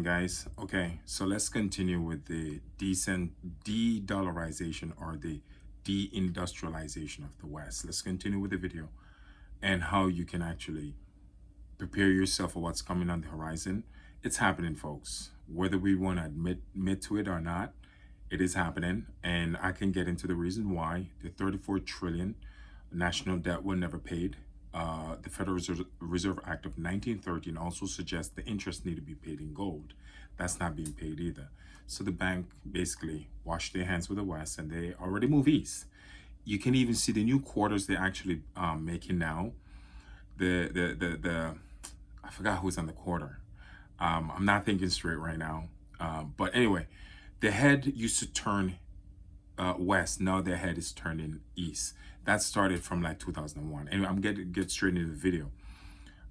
Guys, okay, so let's continue with the de-dollarization or the deindustrialization of the West. Let's continue with the video and how you can actually prepare yourself for what's coming on the horizon. It's happening, folks. Whether we want to admit to it or not, it is happening, and I can get into the reason why. The 34 trillion national debt will never paid. The Federal Reserve Act of 1913 also suggests the interest need to be paid in gold. That's not being paid either. So the bank basically washed their hands with the West, and they already move east. You can even see the new quarters they're actually making now. The I forgot who's on the quarter. I'm not thinking straight right now. But anyway, the head used to turn west. Now their head is turning east. That started from like 2001. And I'm get straight into the video.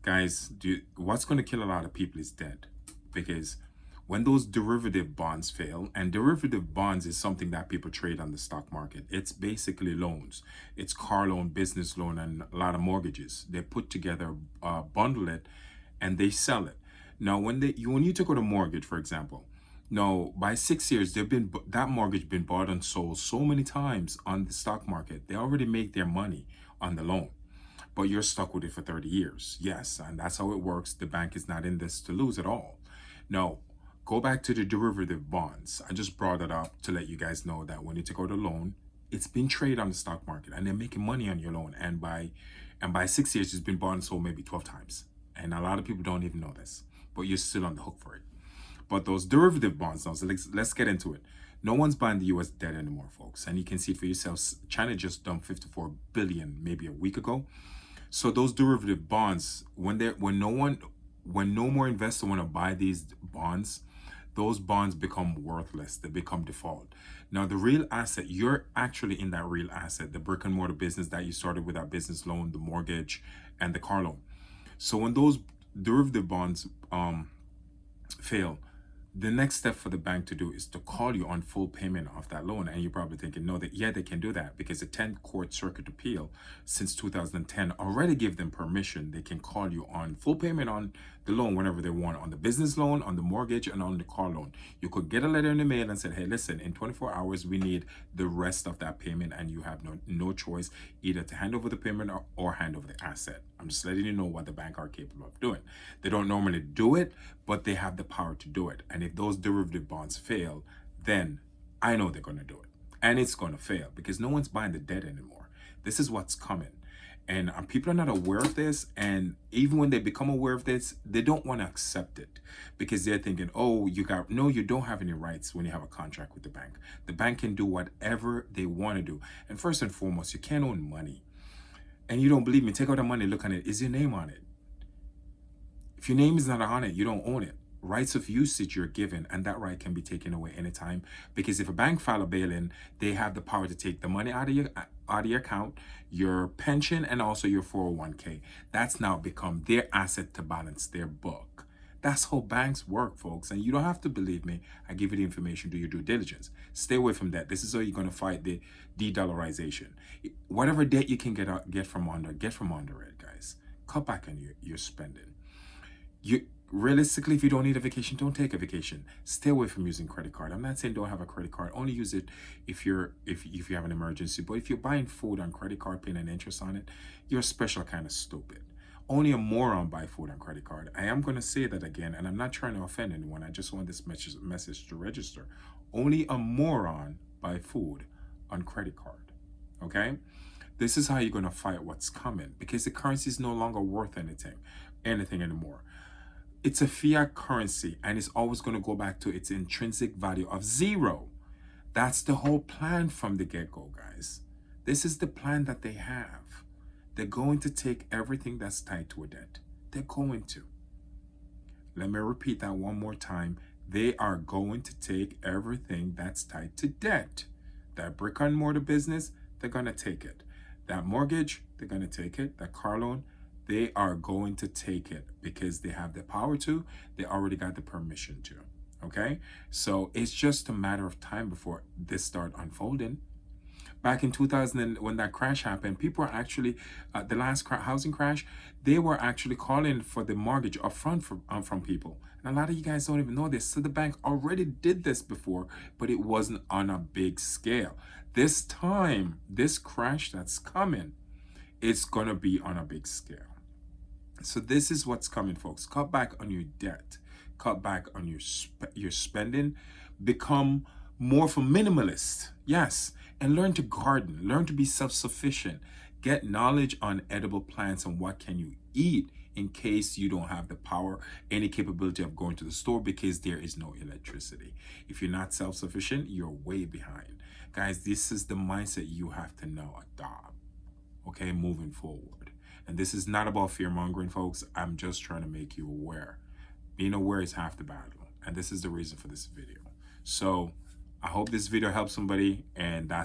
Guys, what's going to kill a lot of people is debt. Because when those derivative bonds fail, and derivative bonds is something that people trade on the stock market. It's basically loans. It's car loan, business loan, and a lot of mortgages. They put together, bundle it, and they sell it. Now, when you took out a mortgage, for example, no, by 6 years, that mortgage been bought and sold so many times on the stock market. They already make their money on the loan, but you're stuck with it for 30 years. Yes, and that's how it works. The bank is not in this to lose at all. Now, go back to the derivative bonds. I just brought it up to let you guys know that when you take out a loan, it's been traded on the stock market, and they're making money on your loan. And by 6 years, it's been bought and sold maybe 12 times. And a lot of people don't even know this, but you're still on the hook for it. But those derivative bonds now, so let's get into it. No one's buying the US debt anymore, folks. And you can see it for yourselves. China just dumped 54 billion maybe a week ago. So those derivative bonds, when no more investor want to buy these bonds, those bonds become worthless. They become default. Now, the real asset, you're actually in that real asset, the brick and mortar business that you started with, that business loan, the mortgage, and the car loan. So when those derivative bonds fail, the next step for the bank to do is to call you on full payment of that loan. And you're probably thinking, no, yeah, they can do that because the 10th Court Circuit Appeal since 2010 already give them permission. They can call you on full payment on the loan whenever they want, on the business loan, on the mortgage, and on the car loan. You could get a letter in the mail and say, hey, listen, in 24 hours, we need the rest of that payment, and you have no choice either to hand over the payment or hand over the asset. I'm just letting you know what the bank are capable of doing. They don't normally do it, but they have the power to do it. And if those derivative bonds fail, then I know they're going to do it. And it's going to fail because no one's buying the debt anymore. This is what's coming. And people are not aware of this. And even when they become aware of this, they don't want to accept it because they're thinking, oh, you don't have any rights when you have a contract with the bank. The bank can do whatever they want to do. And first and foremost, you can't own money. And you don't believe me, take out the money, look on it. Is your name on it? If your name is not on it, you don't own it. Rights of usage you're given, and that right can be taken away anytime. Because if a bank file a bail-in, they have the power to take the money out of your account, your pension, and also your 401k. That's now become their asset to balance their book. That's how banks work, folks. And you don't have to believe me. I give you the information. Do your due diligence. Stay away from that. This is how you're going to fight the de-dollarization. Whatever debt you can get from under it, guys. Cut back on your spending. Realistically, if you don't need a vacation, don't take a vacation. Stay away from using credit card. I'm not saying don't have a credit card. Only use it if you have an emergency. But if you're buying food on credit card, paying an interest on it, you're a special kind of stupid. Only a moron buy food on credit card. I am going to say that again, and I'm not trying to offend anyone. I just want this message to register. Only a moron buy food on credit card. Okay? This is how you're going to fight what's coming because the currency is no longer worth anything anymore. It's a fiat currency, and it's always going to go back to its intrinsic value of zero. That's the whole plan from the get-go, guys. This is the plan that they have. They're going to take everything that's tied to a debt. They're going to. Let me repeat that one more time. They are going to take everything that's tied to debt. That brick and mortar business, they're going to take it. That mortgage, they're going to take it. That car loan, they are going to take it because they have the power to. They already got the permission to. Okay? So it's just a matter of time before this start unfolding. Back in 2000, when that crash happened, people were actually, the last housing crash, they were actually calling for the mortgage upfront from people. And a lot of you guys don't even know this. So the bank already did this before, but it wasn't on a big scale. This time, this crash that's coming, it's going to be on a big scale. So this is what's coming, folks. Cut back on your debt. Cut back on your spending. Become more of a minimalist. Yes. And learn to garden. Learn to be self-sufficient. Get knowledge on edible plants and what can you eat in case you don't have the power, any capability of going to the store because there is no electricity. If you're not self-sufficient, you're way behind. Guys, this is the mindset you have to now adopt. Okay, moving forward. And this is not about fear-mongering, folks. I'm just trying to make you aware. Being aware is half the battle. And this is the reason for this video. So I hope this video helps somebody, and that's